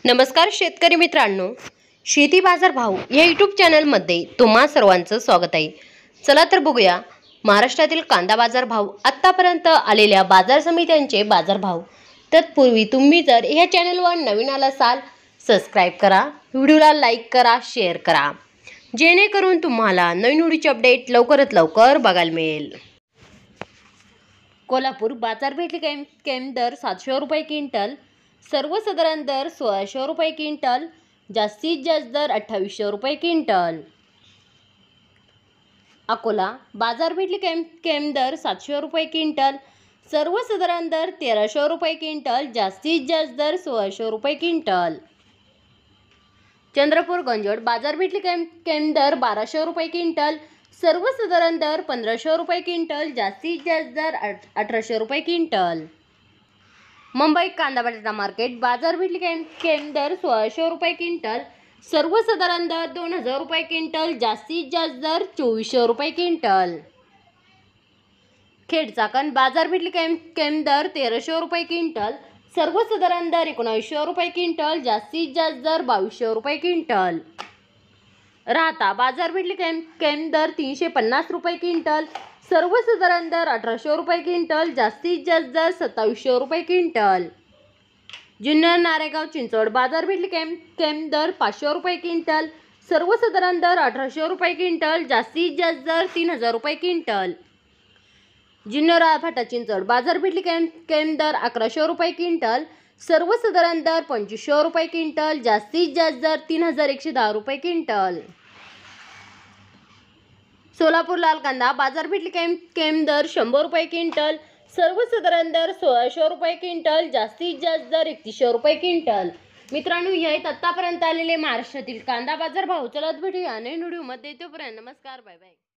नमस्कार शेतकरी मित्रांनो, शेती बाजार भाव या यूट्यूब चॅनलमध्ये तुम्हा सर्वांचं स्वागत आहे। चला तर बघूया महाराष्ट्रातील कांदा बाजार भाव, आतापर्यंत आलेल्या बाजार समित्यांचे बाजार भाव। तत्पूर्वी तुम्ही जर या चॅनलवर नवीन आला असाल, सबस्क्राइब करा, व्हिडिओला लाईक करा, शेअर करा, जेणेकरून तुम्हाला नवीन व्हिडिओचे अपडेट लवकरात लवकर बघायला मिळेल। कोल्हापूर बाजारपेठ कैम दर 700 रुपये क्विंटल, सर्वसाधारण दर 1600 रुपये क्विंटल, जास्तीत जास्त दर 2800 रुपये क्विंटल। अकोला बाजारपेठ कैम दर 700 रुपये क्विंटल, सर्वसाधारण दर 1300 रुपये क्विंटल, जास्तीत जास्त दर 1600 रुपये क्विंटल। चंद्रपूर गंजोड बाजारपेठ कैम दर 1200 रुपये क्विंटल, सर्वसाधारण दर 1500 रुपये क्विंटल, जास्तीत जास्त दर 1800 रुपये क्विंटल। मुंबई कांदा बटाटा मार्केट बाजारपेठ कैम दर 1600 रुपये क्विंटल, सर्वसाधारण दर 2000 रुपये क्विंटल, जास्तीत जास्त दर 2400 रुपये क्विंटल। खेड चाकण बाजारपेठ कैम दर 1300 रुपये क्विंटल, सर्वसाधारण दर 1900 रुपये क्विंटल, जास्तीत जास्त दर 2200 रुपये क्विंटल। राहता बाजारपेठ कैम दर 350 रुपये क्विंटल, सर्वसाधारण दर 1800 रुपये क्विंटल, जास्तीत जास्त दर 2700 रुपये क्विंटल। जुन्नर नारेगाव चिंचवड बाजारपेठ कैम दर 500 रुपये क्विंटल, सर्वसाधारण दर 1800 रुपये क्विंटल, जास्तीत जास्त दर 3000 रुपये क्विंटल। जुन्नर फाटा चिंचवड बाजारपेठ कैम दर 1100 रुपये क्विंटल, सर्वसाधारण दर 2500 रुपये क्विंटल, जास्तीत जास्त दर 3110 रुपये क्विंटल। सोलापूर लाल कांदा बाजारपेठ कैम दर 100 रुपये क्विंटल, सर्वसाधारण दर 1600 रुपये क्विंटल, जास्तीत जास्त दर 3100 रुपये क्विंटल। मित्रांनो, हे आहेत आतापर्यंत आलेले महाराष्ट्रातील कांदा बाजार भाव। चला भेटूया नवीन व्हिडिओमध्ये, तोपर्यंत नमस्कार, बाय बाय।